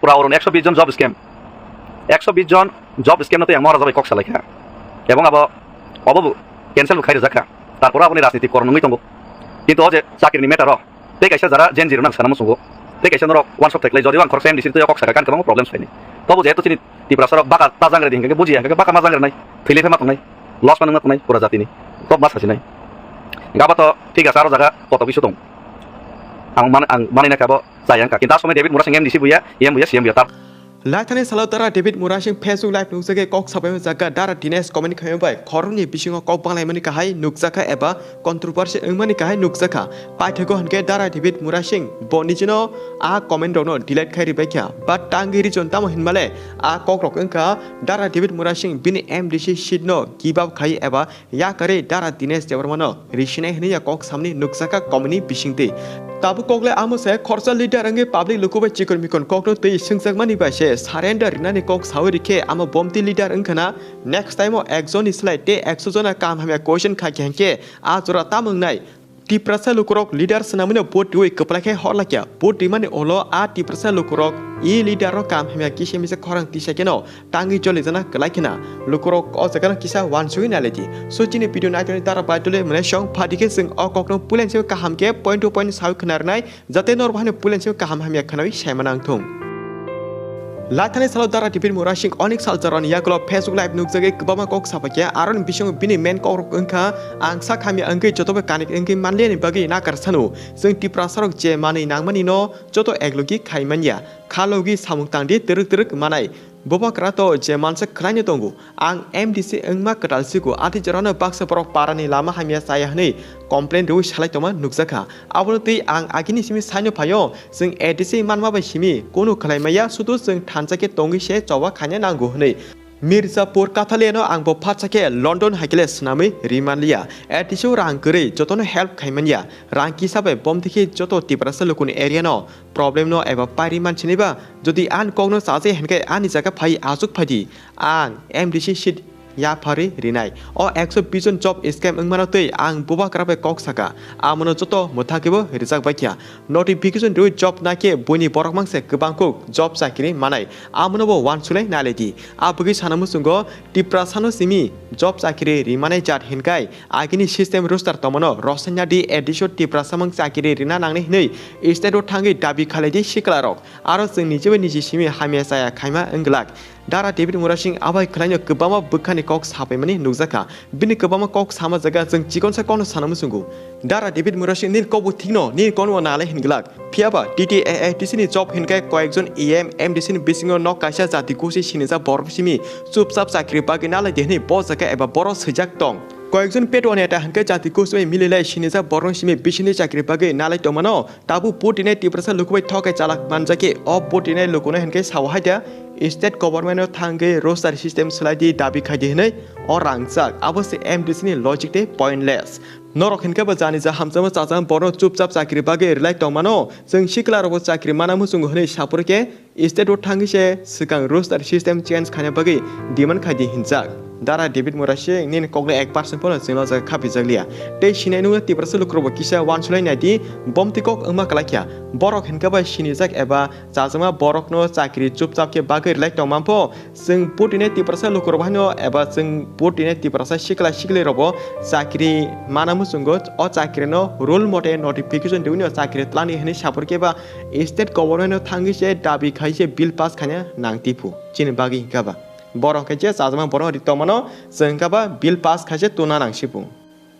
ত্রিপুরা অরুণ 120 জন job scam 120 জন job scam নতে মরা যাবে কক্সা লেখা এবং অবব ক্যান্সেল খাইরে জাখা তারপর আপনি রাজনীতি করণ নই তঙ্গ কিন্তু যে চাকরিনি মেটার তে কাইসা যারা জেন জিরো নাং সানামু সুগো তে কাইসা নরক ওয়ান শট থাকলে যদি আংখর সেম ডিসিতে কক্সা কান কাম প্রবলেমস ফাইনি তবু যেহেতু চিনি ত্রিপুরা সরক বাকা তাজাংরে দিনকে বুঝিয়া বাকা মাজাংরে নাই ফিলে ফেমাত নাই লস মানু মাত নাই পুরা জাতিনি সব মাছ আছে নাই গাবা তো ঠিক আছে আরো জায়গা কত কিছু দং আং মানি না খাবো যাই আংকা কিন্তু আসলে ডেভিড মুরাসিং এম ডিসি বুইয়া সিএম বুইয়া তার लाइथाने सालाव दारा डेविड मुरासिं फेसबुक लाइव नुकजाके कक साबाय जागा दारा दिनेश कमेन्ट खायबाय खरनि बिसिङाव कक बांलायमनि काहाय नुकजाखा एबा कन्ट्रोभार्सि ओंमानि काहाय नुकजाखा पाइथागो हनके दारा डेविड मुरासिं बनिजिनो आ कमेन्ट दनो डिलीट खायरि बायख्या बा टांगिरि जनताम हिनमाले आ ककरक ओंका दारा डेविड मुरासिं बिनि एमडीसी सिटनो गिव अप खाय एबा या करे दारा दिनेश देवरमनो रिसिनाय हनिया कक सामनि नुकजाखा कमेन्टनि बिसिंते ताबु ककले आमसे खरसा लिडार अंगे पब्लिक लुकुबाय चिकन मिकन ककनो तै सिंगजाकमानि बायसे सारेन्डार रिनानि कक सावरिखे आम बमति लिडार अंखना नेक्स्ट टाइम एकजन इस्लाय ते 100 जना काम हमें क्वेश्चन खाखेंके आ जरा तामंगनाय टिप्रसा लुकुरक लिडार सनामने बोट दुई कपलाखे हरलाक्या बोट दिमानि ओलो आ टिप्रसा लुकुरक इ लिडार काम हमें किसे मिसे खरंग तिसेकेनो टांगि चले जना कलाखिना लुकुरक अ जगन किसा वान सुइ नालेदि सोचिनि भिडियो नायतनि दारा बायतले मने सं फादिके जों अ ककनो पुलेनसे काहामके पॉइंट टू पॉइंट साव खनारनाय जाते नरबाने पुलेनसे काहाम हमें खनावि सायमानांथुं लाइथाने सालाव दारा डेविड मुरासिं अनेक साल जरन यागलो फेसबुक लाइव नुकजागे गोबामा कक सापाके आरन बिसंग बिनि मेन कक ओंखा आं साखामि अंगे जतबे कानिक अंगे मानलेनि बागै नाकार सानु जों टिप्रा सरक जे मानै नांमानि न जत एकलुगि खायमानिया खालौगि सामुंतांदि तिरक मानाय बबाक्रातो जे मानसे खलायनो दंगु आं एमडीसी ओंमा कटालसिगु आथि जरानो बाक्सा परक पारानि लामा हामिया साया हनै कमप्लेन रु सालायतमा नुकजाखा आबनो तै आं आगिनि सिमि सायनो फायो जों एडीसी मानमा बाय सिमि कोनो खलायमाया सुदु जों थानजाके तंगिसे चवा खाने नांगु हनै मिर्जापुर काथालेनो आंबो फाचाके लंडन हाइकेले सनामै रिमानलिया एटिसो रां गरै जतनो हेल्प खायमानिया रां किसाबे बमथिखि जतो टिप्रासा लुकुनि एरिया न प्रॉब्लम न एबा पारि मानसिनिबा जदि आन कगनो साजे हेनके आनि जागा फाइ आजुक फादि आं एमडीसी सीट या फारि रिनाय अ 120 जन जब स्कैम ओंमानो तै आं बुबा क्राबे कक साका आमनो जतो मुथाकेबो रिजाक बायख्या नोटिफिकेशन रु जब नाके बयनि बरक मांसे गोबांखौ जब साकिरि मानाय आमनोबो वान सुलाय नालेदि आबुगि सानामु सुंगो टिप्रासानो सिमि जब साकिरि रिमानाय जात हिनकाय आगिनि सिस्टेम रोस्टार तमनो रसन्या दि एडिशन टिप्रासामं साकिरि रिना नांनै नै स्टेटो थांगै दाबि खालायदि सिक्लारक आरो जों निजेबो निजि सिमि हामिया जाया खायमा ओंगलाक दारा डेविड मुरासिं आबाय खलायनो गोबामा बोखानि कक सापायमानि नुकजाखा बिनि गोबामा कक सामा जागा जों चिकनसा कनो सानामु सुंगु दारा डेविड मुरासिं निल कबु थिगनो नि कनो नाले हिनगलाक फियाबा TTAADC नि जब हिनकाय कयेकजन EM MDC नि बिसिङो न कायसा जाति कोसि सिनिजा बरफसिमि चुपचाप साख्रि बागै नालाय देहनि ब जागा एबा बर सैजाक दं कयेकजन पेटवानेटा हंके जाति कोसबै मिलिलाय सिनिजा बरसिमि बिसिनि चाकरि बागै नालाय तमनो ताबु पोटिने टिप्रसा लुकुबै थकै चालाक मानजाके अ पोटिने लुकुने हंके सावहायदा स्टेट गभर्नमेन्ट थांगे रोस्टार सिस्टेम सलायदि दाबि खायदि हनै अ रांजाक आबसे एमडीसी नि लॉजिक ते पॉइंटलेस नरक हिनके बजानि जा हामजम चाचा बर चुपचाप चाकरि बागै रिलाय तमानो जों सिक्लारबो चाकरि मानामु सुंगु हनै सापुरके स्टेट थांगिसे सिगां रोस्टार सिस्टेम चेन्ज खाने बागै डिमान्ड खायदि हिनजाक दारा डेविड मुरासिं निन कगले 1% पोलो जोंनो जा खापि जागलिया दै सिनायनु तिब्रस लुक्रबो किसा वान सुलायनायदि बमतिकक ओंमा कलाखिया बरक हिनकाबा सिनिजाक एबा जाजमा बरकनो चाकरि चुपचाप के बागै रिलाय तमामफो जों पुटिने तिब्रस लुक्रबहानो एबा जों पुटिने तिब्रस सिक्ले रबो चाकरि मानामु सुंगो अ चाकरिनो रुल मते नोटिफिकेशन दिउनो चाकरि तलानि हनै सापुरकेबा स्टेट गभर्नमेन्ट थांगिसे दाबि खायसे बिल पास खाने नांतिफु चिन बागै हिनकाबा बरं खायसे साजमा बरं रितमनो जोंकाबा बिल पास खायसे तुना नांसिपु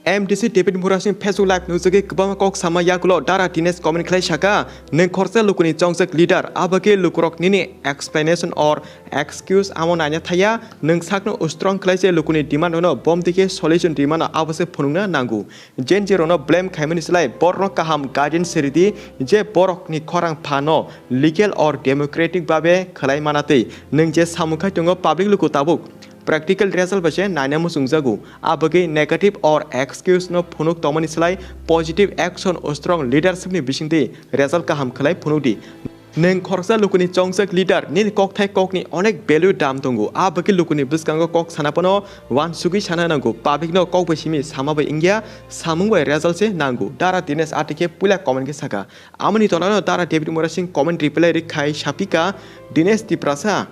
एमडीसी डेविड मुरासिं फेसबुक लाइव नुजगे गोबां कक सामा यागुलो दारा दिनेश कमेन्ट खालाय साका नों खरसा लुकुनि जंजक लिडार आबागे लुकुरक निनि एक्सप्लेनेशन और एक्सक्यूज आमो नायना थाया नों साकनो स्ट्रं खालायसे लुकुनि डिमान्ड होनो बम दिके सल्यूशन डिमान्ड आबसे फुनुंना नांगु जेन जेरोनो ब्लेम खायमनिसलाय बरनो काहाम गार्डियन सेरिदि जे बरकनि खरां फानो लीगल और डेमोक्रेटिक बाबे खालाय मानातै नों जे सामुखाय दङो पब्लिक लुकु ताबुक प्रैक्टिकल रिजल्ट बचे नायना मुसुंजागु आबगे नेगेटिव और एक्सक्यूज नो फुनुक तमनि सलाय पॉजिटिव एक्शन स्ट्रंग लीडरशिप नि बिसिंदि रिजल्ट काहाम खलाय फुनुदि neng khorsa lukuni chongsak leader ni kok thai kok ni onek value dam tongo abaki lukuni biskango kok sanapono wan sugi sana nango public no kok besimi samabai ingya samungbai result se nango dara Dinesh atike pula comment ke saka amani tolano dara David Murasing comment reply rikhai shapika Dinesh tiprasa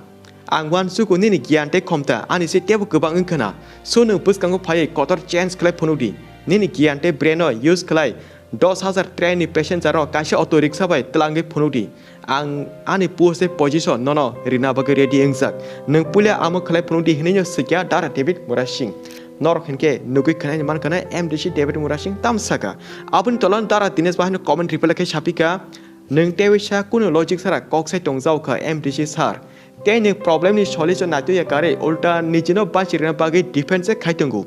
angwan suku ni giante khomta ani se tebu gobang ingkhana sono biskango phai kotor change khlai phonudi ni giante brain use khlai 10,000 train ni passenger ro kaisa auto rickshaw bai tlangi phonudi ang ani pose position no rina bagi ready engzak nung pulia amo khlai phonudi hinyo sikya dara David Murasing nor khenke nugui khana man kana MDC David Murasing tamsaka abun tolon dara Dinesh bahno comment reply ke shapika nung tewisa kuno logic sara kok sai tongjau kha MDC sar teni problem ni solution na tu ya kare ulta nijino bachirina bagi defense khaitongu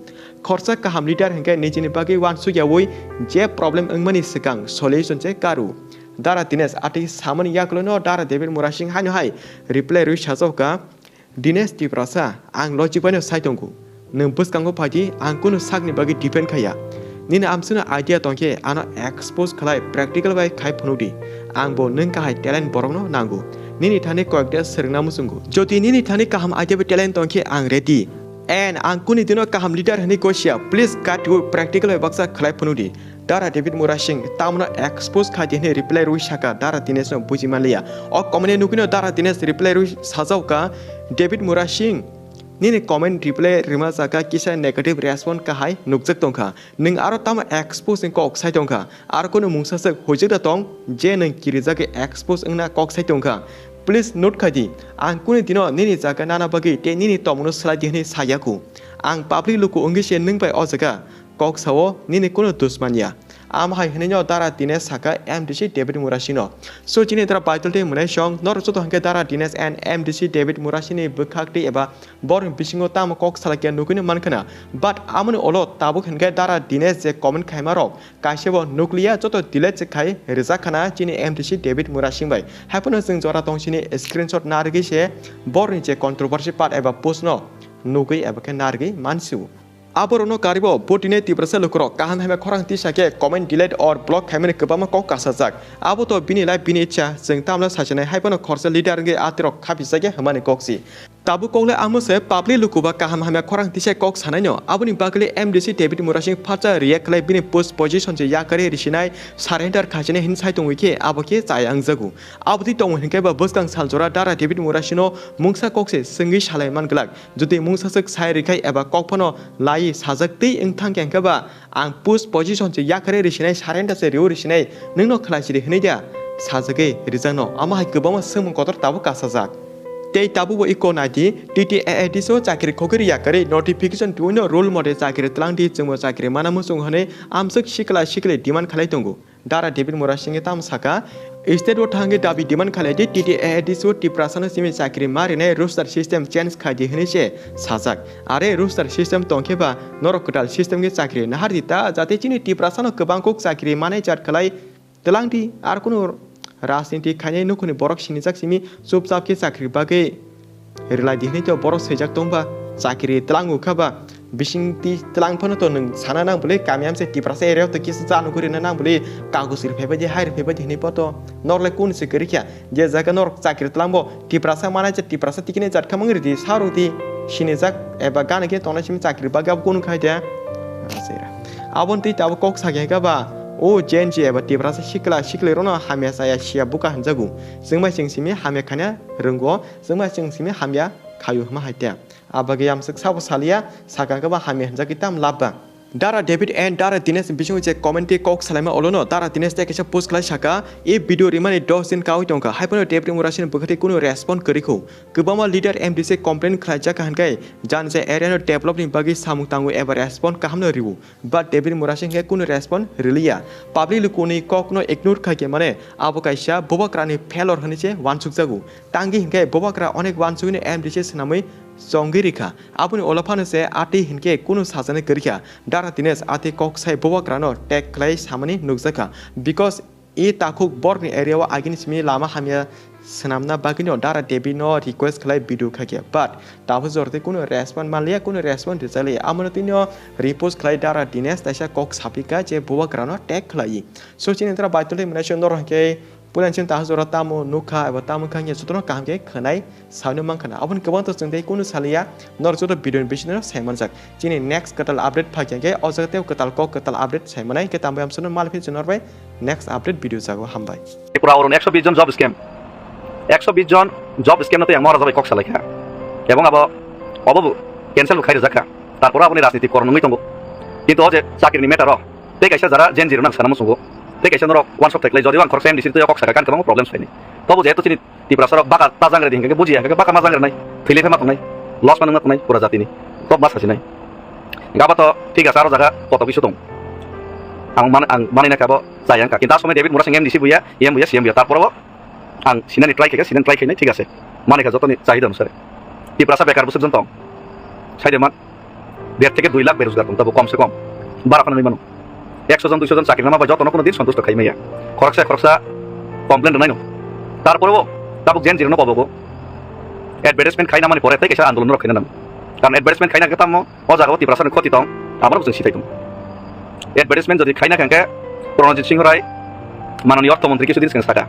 khorsa kaham leader hengke nijini bagi wan su yawoi je problem engmani sikang solution che karu dara Dinesh ati samani yaklo no dara David Murasing haino hai reply ru shazauka Dinesh tiprasa ang logic bano saitongu nung buskango phaji ang kuno sakni bagi defend khaya nina amsuna idea tongke ano expose khlai practical bai khai phunudi angbo nung ka hai talent borong no nangu nini thani koekta serna musungu joti nini thani kaham idea talent tongke ang ready and ang kuni dino kaham leader hani kosia please cut to practical bai baksa khlai phunudi dara David Murasing tamna expose khati ne reply ru shaka dara Dinesh no bujimalia o comment nukino dara Dinesh reply ru sajauka David Murasing nini comment reply rima saka kisa negative response ka hai nukjak tongkha ning aro tam expose ko oxai tongkha ar kono mungsa sak hojik da tong je ning kirija ke expose ngna ko oxai tongkha please note khadi ang kuni dino nini jaka nana bagi te nini tomno slide ni sayaku ang public luku ongi se ning pai ojaga kok sawo nini kono dusmania am hai hninyo dara Dinesh saka MDC David Murasing no so chini dara baitul te munai song nor choto hangke dara Dinesh and MDC David Murasing ni bukhakti eba bor bisingo tam kok salakya nukuni mankhana but amani olo tabuk hangke dara Dinesh je comment khaimaro kaisebo nuklia choto delete che khai reja khana chini MDC David Murasing bai hapono jing jora tongchini screenshot nargi se bor ni je controversy part eba post no nukui eba ke nargi mansu aborono karibo botine tibrasa lokro kaham hame khorang ti sake comment delete or block khaimani kobama kok kasajak abo to bini lai bini cha jeng tamla sajane haibono khorsa leader nge atiro khabisake hamani koksi tabu kokle amose public lukuba kaham hame khorang ti se kok sanaino aboni bakle MDC David Murasing phacha react lai bini post position je yakare risinai surrender khajene hin sai tongwike aboke chai angjagu abodi tong hinke ba buskang saljora dara David Murasing no mungsa kokse singi salai manglak jodi mungsa sek sai rikai eba kokphono lai sajakti ingthang kyangka ba ang post position je yakare risinai surrender se riu risinai ningno khlasi ri hneja sajage rijano ama hai kobama semung kotor tabu kasajak tei tabu bo iko nadi TTAADC so chakri khogri yakare notification tuino role model chakri tlangdi chungmo chakri manamu sunghane amsuk shikla demand khalai tongo dara David Murasing tam saka state o thange dabi demand khalai de TTAADC so tiprasana simi chakri marine roster system change khaji hinise sajak are roster system tongkeba noroktal system ge chakri nahardita jate chini tiprasana kobang kok chakri mane chat khalai tlangdi ar kuno राजनीति खाने नुखुनि बरक सिनिजाक सिमी चुपचाप के चाकरी बागे rely दिहने तो बरक सैजाक दंबा चाकरी तलांग उखाबा बिसिंति तलांग फनो तो नों साना नां बोले कामियाम से टिप्रासे एरियाव तो किस जानु गुरिना नां बोले कागुसिर फेबादि हायर फेबादि हिनि पतो नरले कुन से गरिख्या जे जागा नर चाकरी तलांगबो टिप्रासा माने जे टिप्रासा तिकिने जाटखा मंगरिदि सारुति सिनिजाक एबा गाने के तोनासिम चाकरी बागा कुन खायदा आसेरा आबोनति ताबो कक सागेगाबा o jenji eba tibrasa shikle rono hamya saya sia buka hanjagu jengma jengsimi hamya khanya renggo jengma jengsimi hamya khayu ma haitya abage yamsik sabo salia sakanga ba hamya hanjagi tam labba dara David and dara Dinesh bising je comment kok salama olono dara Dinesh te kesa post khlai saka e video rimani 10 din kawi tongka haipono David Murasing bukhati kuno respond korikho gobama leader MDC complain khlaija kahankai jan je area no develop ni bagi samung tangu ever respond kahamno ribu but David Murasing ke kuno respond rilia public lukuni kok no ignore khake mane abokaisa bobakrani failure haniche wansukjagu tangi hinkai bobakra onek wansugini MDC snamai Songgirika, apuni olafano se ati hinke kuno sajane kerja. Dara Dinesh ati kok sai bobakrano tek klai samani nukjaka because e takuk borni area wa agin simi lama hamya senamna bagino dara David no request klai bidu khake but tabu jorte kuno respond malia kuno respond rizali amonotino repost klai dara Dinesh taisa kok sapika je bobakrano tek klai so chinentra baitole munashon nor ke Pulansin tahazora tamu nuka eba tamu kanya sutro kamke khanai saunu mangkhana abon kebang to jengdai kunu salia nor joto video bisino saimanjak chini next katal update phakyangke ojagte katal ko katal update saimanai ke tambam suno malphi jonorbai next update video jago hambai পুরা ওরন 120 জন job scam 120 জন job scam নতে মরা যাবে কক্সা লেখা এবং অবব cancel খাইরে জাকা তারপর আপনি রাজনীতি করন নই তঙ্গ কিন্তু ও যে চাকরির মেটার তে কাইসা যারা জেন জিরো নাং সানামু সুগো তে কাইসা নর ওয়ান শট থাকলে যদি ওয়ান খরচ এমডিসি তো কক্সা কান কেমন প্রবলেম হয়নি তবু যেহেতু চিনি ত্রিপুরা সরক বাকা তাজাংরে দিনকে বুঝিয়া কে বাকা মাজাংরে নাই ফিলে ফেমা তো নাই লস মানে নাই পুরা জাতি নি সব মাছ আছে নাই গাবা তো ঠিক আছে আরো জায়গা কত কিছু দং আং মানে না কাবো যাইয়াং কা কিন্তু সময় ডেভিড মুরাসিং এমডিসি বুইয়া সিএম বুইয়া তারপরও আং সিনানি ট্রাই খাই ঠিক আছে মানে যতনি চাহিদা অনুসারে ত্রিপুরা বেকার বসে জন্ত সাইডে মান 1.5 থেকে 2 লাখ বেরোজগার তবু কমসে কম 12 খানা মানুষ 100 জন 200 জন চাকরি নামা যত কোনো দিন সন্তুষ্ট খাই মাইয়া খরচা কমপ্লেন নাই নো তারপরেও তাবুক জেন জিরো পাবো অ্যাডভার্টাইজমেন্ট খাই না মানে পরে থেকে আন্দোলন রক্ষে নাম কারণ অ্যাডভার্টাইজমেন্ট খাই না কেতাম ও জায়গা ত্রিপুরা ক্ষতি তং আমার বুঝে শিখাইতাম অ্যাডভার্টাইজমেন্ট যদি খাই না কেন প্রণজিৎ সিংহ রায় মাননীয় অর্থমন্ত্রী কিছুদিন সিং থাকা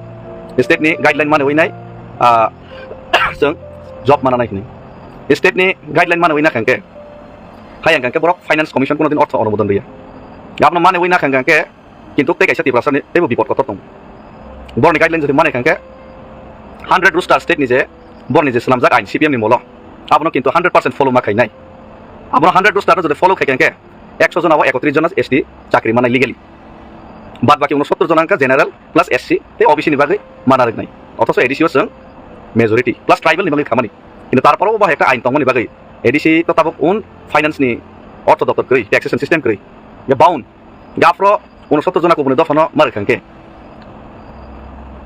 স্টেটনি গাইডলাইন মানে হই নাই जों जब माना नायखिनि स्टेटनि गाइडलाइन माने वइना खांके हायां खांके बरक फाइनान्स कमिशन कोनो दिन अर्थ अनुमोदन गैया गाबनो माने वइना खांके किन्तु ते कायसा टिप्रासनि तेबो बिपद कत दं बरनि गाइडलाइन जदि माने खांके 100 रुस्टार स्टेटनि जे बरनि जे सलामजाक आइन सिपिएम नि मल आबनो किन्तु 100% फलो मा खाइनाय आबनो 100 रुस्टार जदि फलो खाइखांके 100 जनाव 31 जना एसटी चाकरि माने लिगेलि बाद बाकी 69 जनांका जेनारेल प्लस एससी ते ओबीसी नि बागै माना रगनाय अथच एडिसिओ जों मेजरिटी प्लस ट्राइबल नि बागै खामानि किन्तु तारपरও बाहे একটা আইন তংনি बागै एडिसी तो ताबक उन फाइनान्स नि अर्थ दप्तर करै टैक्सेशन सिस्टम करै या बाउन गाफ्रो 69 जना गुबुन दफानो मार खांके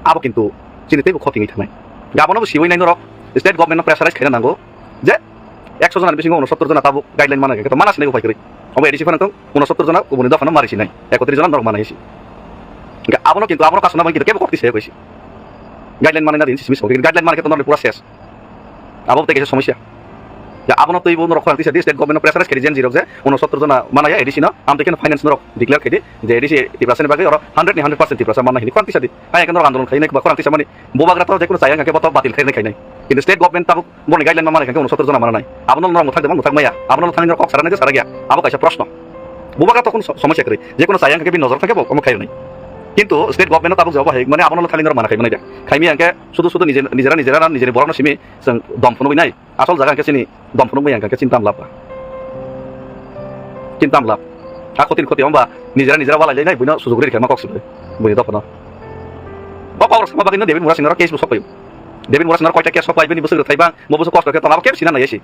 आबो किन्तु चिनिते खथिङै थानाय गाबनो सिवै नायनो रक स्टेट गभर्नमेन्ट प्रेसाराइज खायना नांगौ जे 100 जना बिसिङाव 69 जना ताबक गाइडलाइन माना खांके मानास नै उपाय करै अब एडिसी फनतो 69 जना गुबुन दफानो मारिसि नाय 31 जना नरक मानायसि आबनो किन्तु आबनो कासना बां किन्तु केबो करतिसे कइसि गाइडलाइन माने ना दिन सिमिस गाइडलाइन माने तो नरले पुरा शेष आबो ते केसे समस्या आबनो तो इबो रखा दिसे स्टेट गभर्नमेन्ट प्रेसाराइज करि जेन जिरो जे 69 जना मानाया एडिसी न आम तेकेन फाइनान्स नरक डिक्लेयर खैदि जे एडिसी 80% बागै और 100 नि 100% 80% माना हिनि क्वान्टिसा दि हाय केन आन्दोलन खैनाय बा क्वान्टिसा माने बोबाग्रा तो जेकुनो चाया के बत बातिल खैनाय खैनाय किन्तु स्टेट गभर्नमेन्ट ताबो बरनि गाइडलाइन मा माने के 69 जना मानाय आबनो नरक मुथाक देमा मुथाक माया आबनो थानि नरक सारानाय जे सारा गया आबो कायसा प्रश्न बोबाग्रा तो कोन समस्या करै जेकुनो चाया के बि नजर थाके बो कम खायनाय কিন্তু স্টেট গভর্নমেন্ট তাবুক যাওয়া হয় মানে আপনার খালি মানা খাইবে না খাইমি আঙ্কে শুধু নিজেরা বড় সিমি দম ফোনবই নাই আসল জায়গা আঙ্কে চিনি দম ফোনবই আঙ্কে চিন্তাম লাভ ক্ষতি হবা নিজেরা বালাই যায় নাই বুঝনা সুযোগ রেখে মা কক্সিবে বুঝি তখন পাওয়ার সময় বাকি ডেভিড মুরাসিংর কেস সব পাইব ডেভিড মুরাসিংর কয়টা কেস সব পাইবে নি বছর থাইবা মো বছর কষ্ট করে তো আমাকে চিনা নাই এসি